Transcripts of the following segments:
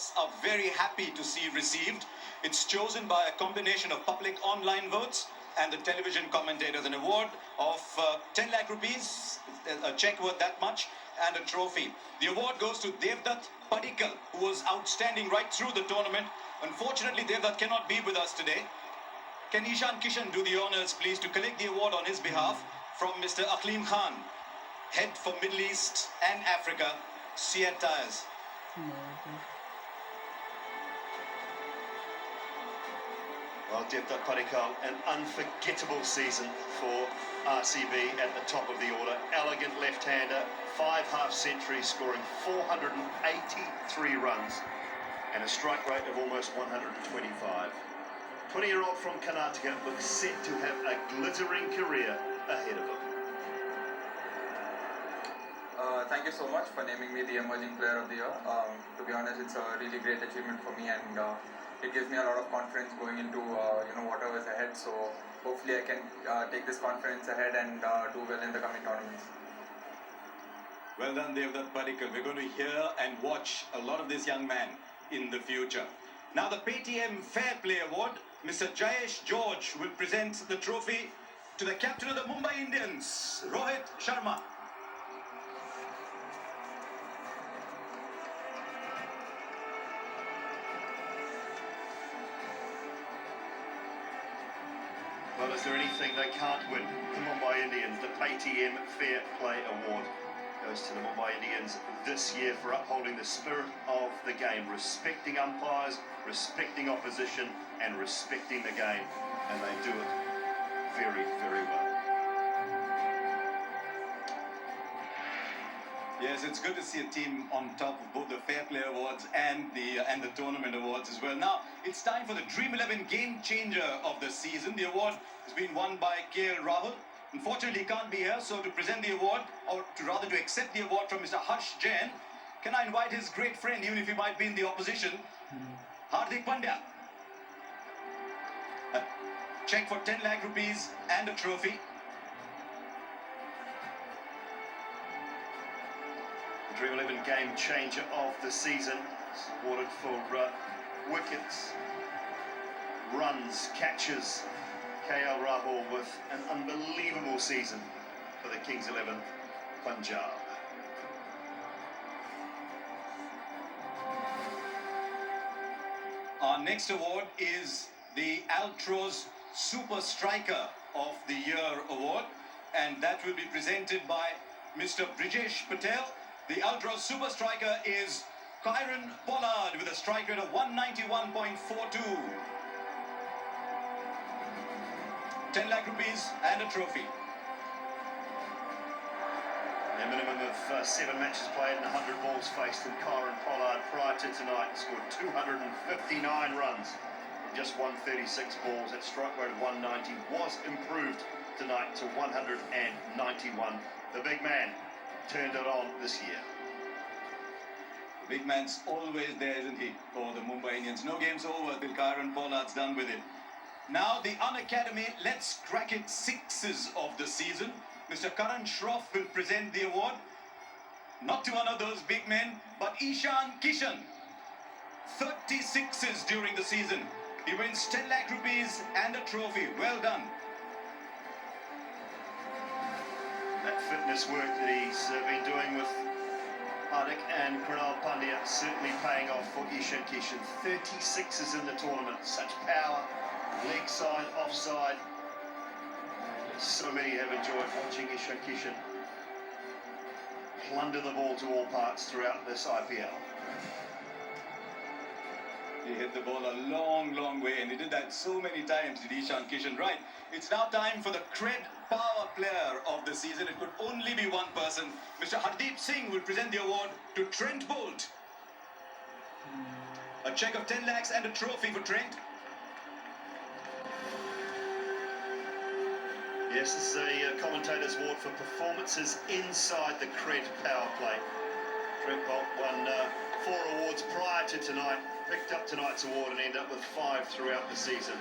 awards are very happy to see received. It's chosen by a combination of public online votes and the television commentators. An award of 10 lakh rupees, a check worth that much, and a trophy. The award goes to Devdutt Padikkal, who was outstanding right through the tournament. Unfortunately, Devdutt cannot be with us today. Can Ishan Kishan do the honours, please, to collect the award on his behalf from Mr. Aqleem Khan, head for Middle East and Africa, Siat Tyres. Well, Devdutt Padikkal, an unforgettable season for RCB at the top of the order. Elegant left-hander, 5 half-centuries, scoring 483 runs and a strike rate of almost 125. 20-year-old from Karnataka looks set to have a glittering career ahead of him. Thank you so much for naming me the Emerging Player of the Year. To be honest, it's a really great achievement for me, and it gives me a lot of confidence going into whatever is ahead. So hopefully I can take this confidence ahead and do well in the coming tournaments. Well done, Devdutt Padikkal. We're going to hear and watch a lot of this young man in the future. Now the Paytm Fair Play Award, Mr. Jayesh George will present the trophy to the captain of the Mumbai Indians, Rohit Sharma. Well, is there anything they can't win? The Mumbai Indians, the Paytm Fair Play Award goes to the Mumbai Indians this year for upholding the spirit of the game, respecting umpires, respecting opposition, and respecting the game. And they do it very, very well. Yes, it's good to see a team on top of both the Fair Play Awards and the tournament awards as well. Now, it's time for the Dream 11 Game Changer of the season. The award has been won by KL Rahul. Unfortunately, he can't be here, so to present the award, or rather to accept the award from Mr. Harsh Jain, can I invite his great friend, even if he might be in the opposition, Hardik Pandya. A check for 10 lakh rupees and a trophy. Dream 11 Game Changer of the season, awarded for wickets, runs, catches. KL Rahul with an unbelievable season for the Kings 11 Punjab. Our next award is the Altroz Super Striker of the Year award, and that will be presented by Mr. Brijesh Patel. The Altroz Super Striker is Kieron Pollard with a strike rate of 191.42. 10 lakh rupees and a trophy. A minimum of 7 matches played and 100 balls faced, and Kieron Pollard prior to tonight scored 259 runs from just 136 balls. That strike rate of 190 was improved tonight to 191. The big man turned it on this year. The big man's always there, isn't he, for the Mumbai Indians? No game's over till Kieron Pollard's done with it. Now the Unacademy Let's Crack It Sixes of the season. Mr. Karan Shroff will present the award, not to one of those big men, but Ishan Kishan. 36s during the season. He wins 10 lakh rupees and a trophy. Well done. That fitness work that he's been doing with Hardik and Krunal Pandya certainly paying off for Ishan Kishan. 36s in the tournament. Such power. Leg side, offside. So many have enjoyed watching Ishan Kishan plunder the ball to all parts throughout this IPL. He hit the ball a long, long way, and he did that so many times, did Ishan Kishan. Right, it's now time for the Cred Power Player of the season. It could only be one person. Mr. Hardeep Singh will present the award to Trent Boult. A check of 10 lakhs and a trophy for Trent. Yes, this is a commentator's award for performances inside the Cred Power Play. Trent Boult won 4 awards prior to tonight, picked up tonight's award and ended up with 5 throughout the season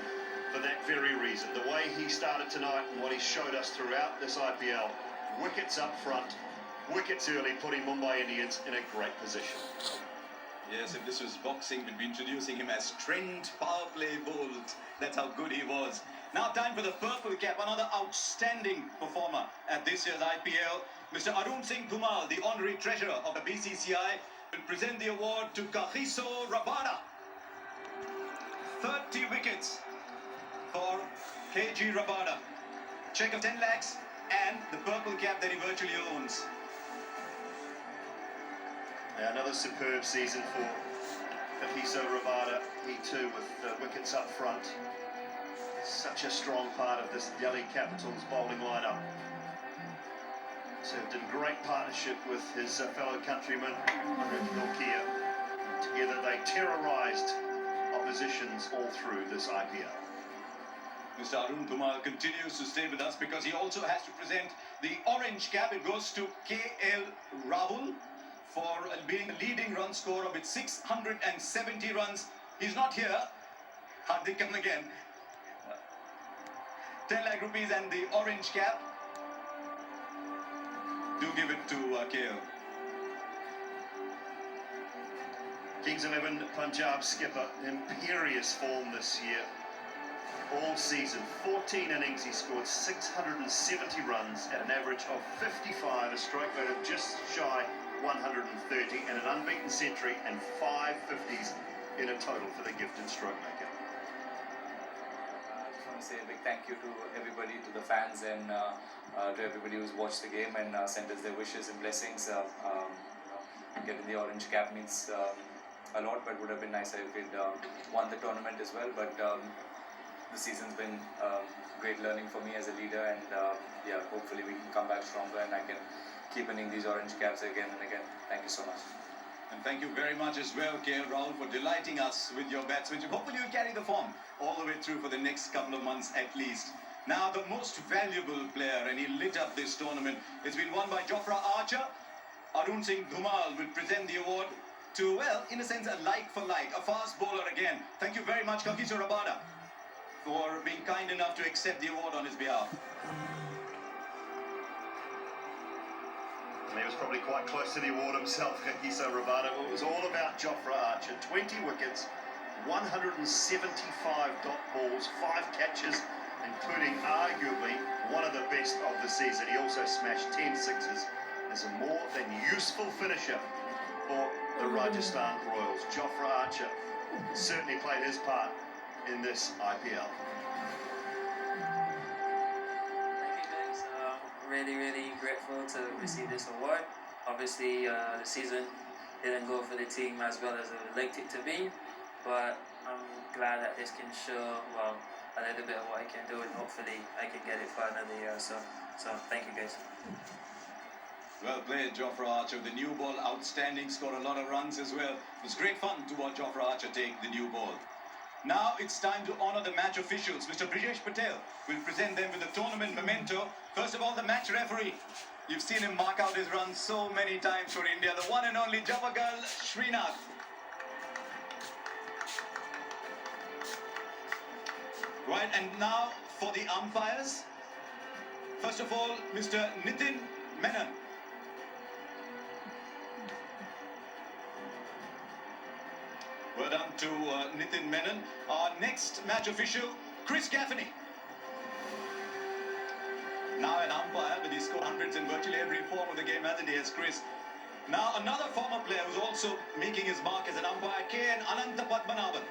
for that very reason. The way he started tonight and what he showed us throughout this IPL, wickets up front, wickets early, putting Mumbai Indians in a great position. Yes, if this was boxing, we'd be introducing him as Trent Power Play Bolt. That's how good he was. Now time for the purple cap, another outstanding performer at this year's IPL. Mr. Arun Singh Dhumal, the honorary treasurer of the BCCI, will present the award to Kagiso Rabada. 30 wickets for KG Rabada. Check of 10 lakhs and the purple cap that he virtually owns. Another superb season for Kagiso Rabada. He too with wickets up front. Such a strong part of this Delhi Capitals bowling lineup. Served in great partnership with his fellow countryman, Anand Nortje. Together they terrorised oppositions all through this IPL. Mr. Arun Dhumal continues to stay with us because he also has to present the orange cap. It goes to KL Rahul for being a leading run scorer with 670 runs. He's not here. Hardik, come again. 10 lakh rupees and the orange cap. Do give it to KL. Kings 11 Punjab skipper, imperious form this year. All season, 14 innings, he scored 670 runs at an average of 55, a strike rate of just shy 130, and an unbeaten century and 5 50s in a total for the gifted stroke maker. I just want to say a big thank you to everybody, to the fans, and to everybody who's watched the game and sent us their wishes and blessings. Getting the orange cap means a lot, but would have been nicer if we'd won the tournament as well. But the season's been great learning for me as a leader, and yeah, hopefully we can come back stronger and I can keep winning these orange caps again and again. Thank you so much. And thank you very much as well, KL Rahul, for delighting us with your batsmanship. Hopefully you'll carry the form all the way through for the next couple of months at least. Now, the most valuable player, and he lit up this tournament, it's been won by Jofra Archer. Arun Singh Dhumal will present the award to, well, in a sense, a like for like, a fast bowler again. Thank you very much, Kagiso Rabada, for being kind enough to accept the award on his behalf. And he was probably quite close to the award himself, Kagiso Rabada. It was all about Jofra Archer. 20 wickets, 175 dot balls, 5 catches, including arguably one of the best of the season. He also smashed 10 sixes as a more than useful finisher for the Rajasthan Royals. Jofra Archer certainly played his part in this IPL. Really grateful to receive this award. Obviously, the season didn't go for the team as well as I would like it to be, but I'm glad that this can show, well, a little bit of what I can do, and hopefully I can get it for another year. So thank you guys. Well played, Jofra Archer. The new ball, outstanding, scored a lot of runs as well. It was great fun to watch Jofra Archer take the new ball. Now it's time to honour the match officials. Mr. Brijesh Patel will present them with the tournament memento. First of all, the match referee. You've seen him mark out his runs so many times for India. The one and only Javagal Srinath. Right, and now for the umpires. First of all, Mr. Nitin Menon. Well done to Nitin Menon. Our next match official, Chris Gaffney. Now an umpire, but he's scored hundreds in virtually every form of the game, hasn't he, as Chris? Now another former player who's also making his mark as an umpire, K.N. Anantha Padmanabhan.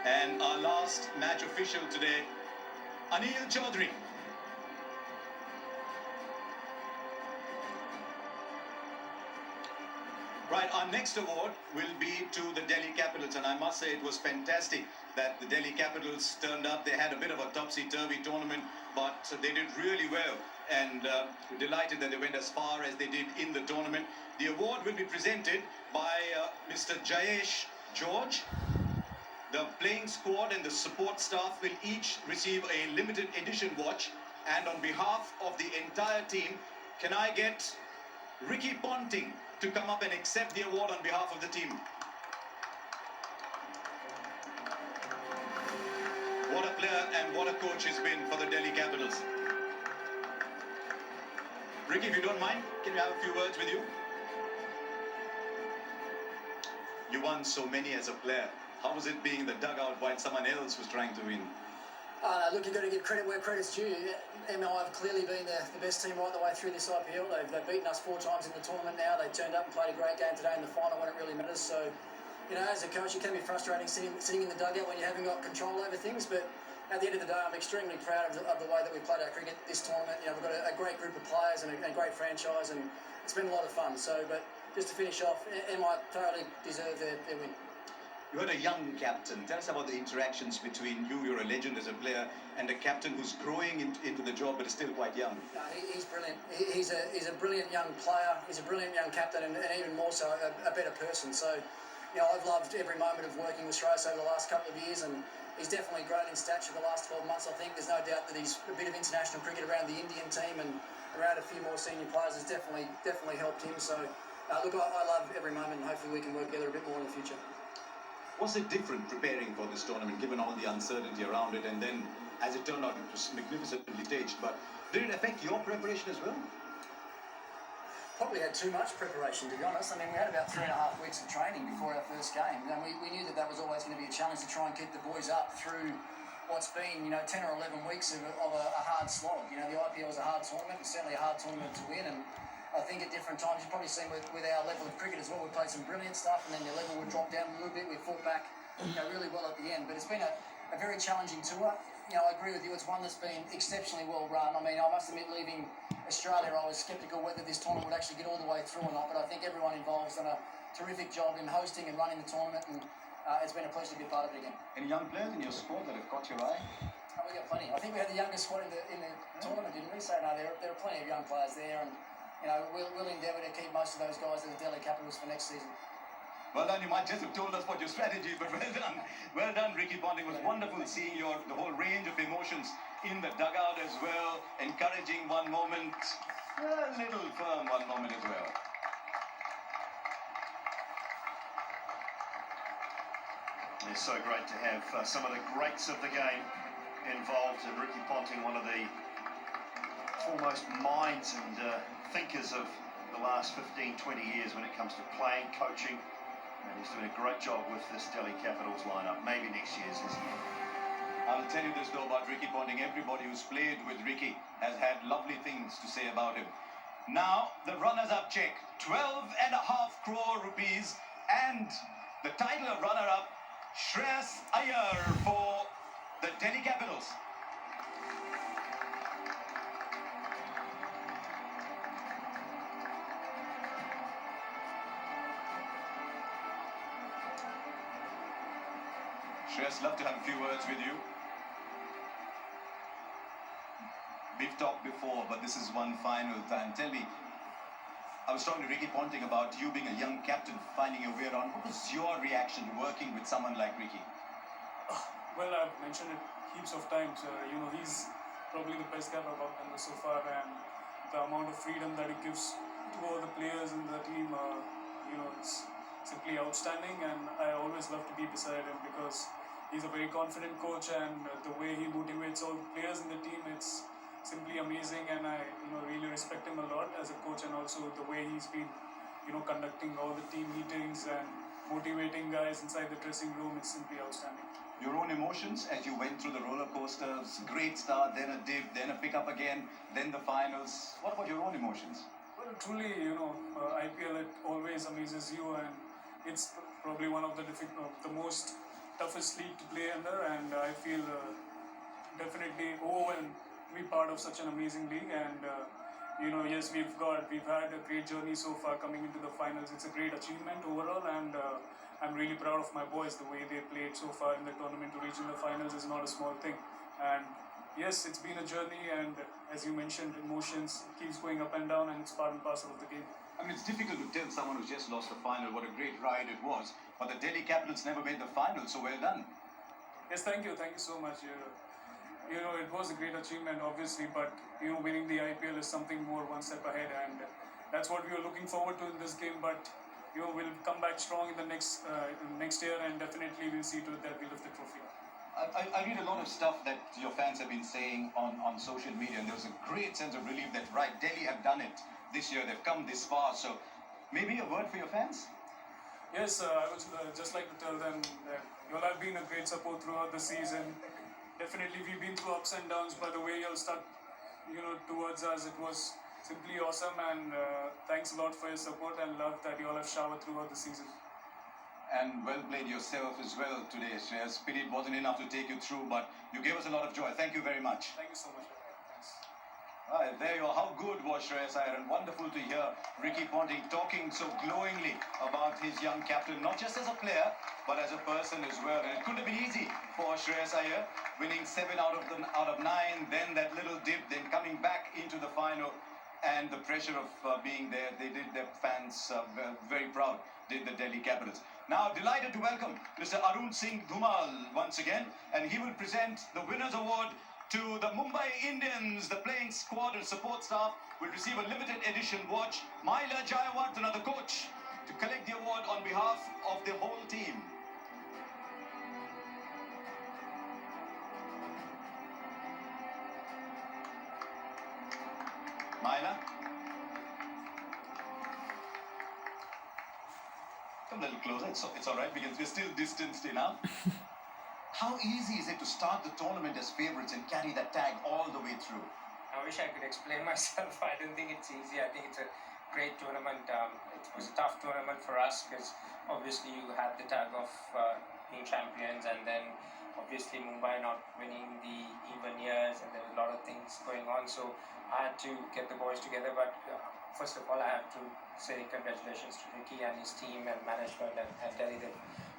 And our last match official today, Anil Chaudhary. Right, our next award will be to the Delhi Capitals, and I must say it was fantastic that the Delhi Capitals turned up. They had a bit of a topsy-turvy tournament, but they did really well, and we're delighted that they went as far as they did in the tournament. The award will be presented by Mr. Jayesh George. The playing squad and the support staff will each receive a limited edition watch, and on behalf of the entire team, can I get Ricky Ponting to come up and accept the award on behalf of the team? What a player and what a coach he's been for the Delhi Capitals. Ricky, if you don't mind, can we have a few words with you? You won so many as a player. How was it being in the dugout while someone else was trying to win? Look, you've got to give credit where credit's due. MI have clearly been the best team right the way through this IPL. They've beaten us 4 times in the tournament now. They turned up and played a great game today in the final when it really matters. So, as a coach, it can be frustrating sitting in the dugout when you haven't got control over things. But at the end of the day, I'm extremely proud of the way that we've played our cricket this tournament. We've got a great group of players and a great franchise, and it's been a lot of fun. So, but just to finish off, MI totally deserve their win. You had a young captain. Tell us about the interactions between you, you're a legend as a player, and a captain who's growing into the job but is still quite young. No, he's brilliant. He's a brilliant young player. He's a brilliant young captain, and even more so, a better person. So, I've loved every moment of working with Shreyas over the last couple of years, and he's definitely grown in stature the last 12 months. I think there's no doubt that he's a bit of international cricket around the Indian team and around a few more senior players has definitely helped him. So, look, I love every moment, and hopefully we can work together a bit more in the future. Was it different preparing for this tournament, given all the uncertainty around it, and then, as it turned out, it was magnificently staged, but did it affect your preparation as well? Probably had too much preparation, to be honest. I mean, we had about 3.5 weeks of training before our first game, and we knew that was always going to be a challenge to try and keep the boys up through what's been, 10 or 11 weeks of a hard slog. The IPL is a hard tournament, and certainly a hard tournament to win, and I think at different times, you've probably seen with our level of cricket as well, we played some brilliant stuff, and then the level would drop down a little bit. We fought back, really well at the end. But it's been a very challenging tour. I agree with you. It's one that's been exceptionally well run. I mean, I must admit, leaving Australia, I was sceptical whether this tournament would actually get all the way through or not. But I think everyone involved's done a terrific job in hosting and running the tournament, and it's been a pleasure to be a part of it again. Any young players in your squad that have caught your eye? We got plenty. I think we had the youngest squad in the tournament, didn't we? So no, there are plenty of young players there, and we'll endeavour to keep most of those guys at the Delhi Capitals for next season. Well done. You might just have told us what your strategy, but well done. Well done, Ricky Ponting. It was wonderful seeing the whole range of emotions in the dugout as well, encouraging one moment, a little firm one moment as well. It's so great to have some of the greats of the game involved, and Ricky Ponting, one of the foremost minds and thinkers of the last 15-20 years when it comes to playing, coaching, and he's doing a great job with this Delhi Capitals lineup. Maybe next year's his year. I'll tell you this though about Ricky Ponting. Everybody who's played with Ricky has had lovely things to say about him. Now, the runners-up check, 12.5 crore rupees, and the title of runner-up, Shreyas Iyer for the Delhi Capitals. Shreyas, love to have a few words with you. We've talked before, but this is one final time. Tell me, I was talking to Ricky Ponting about you being a young captain, finding your way around. What was your reaction to working with someone like Ricky? Well, I've mentioned it heaps of times. He's probably the best guy I've worked under so far, and the amount of freedom that he gives to all the players in the team, it's simply outstanding. And I always love to be beside him because he's a very confident coach, and the way he motivates all the players in the team, it's simply amazing. And I, really respect him a lot as a coach, and also the way he's been, conducting all the team meetings and motivating guys inside the dressing room. It's simply outstanding. Your own emotions as you went through the roller coasters, great start, then a dip, then a pickup again, then the finals. What about your own emotions? Well, truly, IPL, it always amazes you, and it's probably one of the most toughest league to play under, and I feel definitely overwhelmed to be part of such an amazing league. And yes, we've had a great journey so far coming into the finals. It's a great achievement overall, and I'm really proud of my boys. The way they played so far in the tournament to reach in the finals is not a small thing. And yes, it's been a journey, and as you mentioned, emotions keeps going up and down, and it's part and parcel of the game. I mean, it's difficult to tell someone who's just lost the final what a great ride it was, but the Delhi Capitals never made the final, so well done. Yes, thank you so much. It was a great achievement, obviously, but winning the IPL is something more, one step ahead, and that's what we are looking forward to in this game. But we'll come back strong in the next year, and definitely we'll see to it that we lift the trophy. I read a lot of stuff that your fans have been saying on social media, and there was a great sense of relief that, right, Delhi have done it this year. They've come this far. So maybe a word for your fans? Yes, I would just like to tell them that you all have been a great support throughout the season. Definitely, we've been through ups and downs, but the way you all stuck, towards us, it was simply awesome. And thanks a lot for your support and love that you all have showered throughout the season. And well played yourself as well today, Shreyas. Pity it wasn't enough to take you through, but you gave us a lot of joy. Thank you very much. Thank you so much. Thanks. There you are. How good was Shreyas Iyer, and wonderful to hear Ricky Ponting talking so glowingly about his young captain, not just as a player, but as a person as well. And it couldn't have been easy for Shreyas Iyer, winning 7 out of 9, then that little dip, then coming back into the final, and the pressure of being there. They did their fans very proud, did the Delhi Capitals. Now, delighted to welcome Mr. Arun Singh Dhumal once again, and he will present the Winners' Award to the Mumbai Indians. The playing squad and support staff will receive a limited edition watch. Maila Jayawardena, the coach, to collect the award on behalf of the whole team. Maila? Come a little closer. It's all right because we're still distanced enough. How easy is it to start the tournament as favourites and carry that tag all the way through? I wish I could explain myself. I don't think it's easy. I think it's a great tournament. It was a tough tournament for us because obviously you had the tag of being champions, and then obviously Mumbai not winning the even years, and there were a lot of things going on. So I had to get the boys together. But first of all, I have to say congratulations to Ricky and his team and management and Delhi. They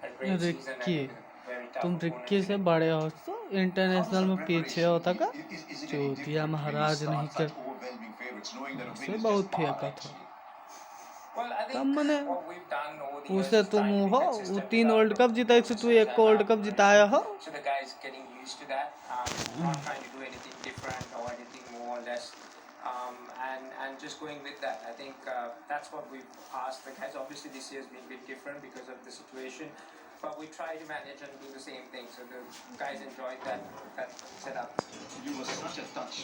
had a great season and very tough तुम opponent. Ricky से बड़े हो तो international में पीछे होता का चौथिया महाराज नहीं कर से बहुत फेंका था Well, I तब think मैंने what we've done over the years उसे is तुम trying to be हो consistent वो 3 with our वर्ल्ड कप जीता एक तू एक वर्ल्ड कप जिताया हो So the guys getting used to that, not trying to do anything different or anything more or less, and just going with that. I think that's what we've asked the guys. Obviously this year's been a bit different because of the situation, but we try to manage and do the same thing. So the guys enjoyed that setup. You were such a touch.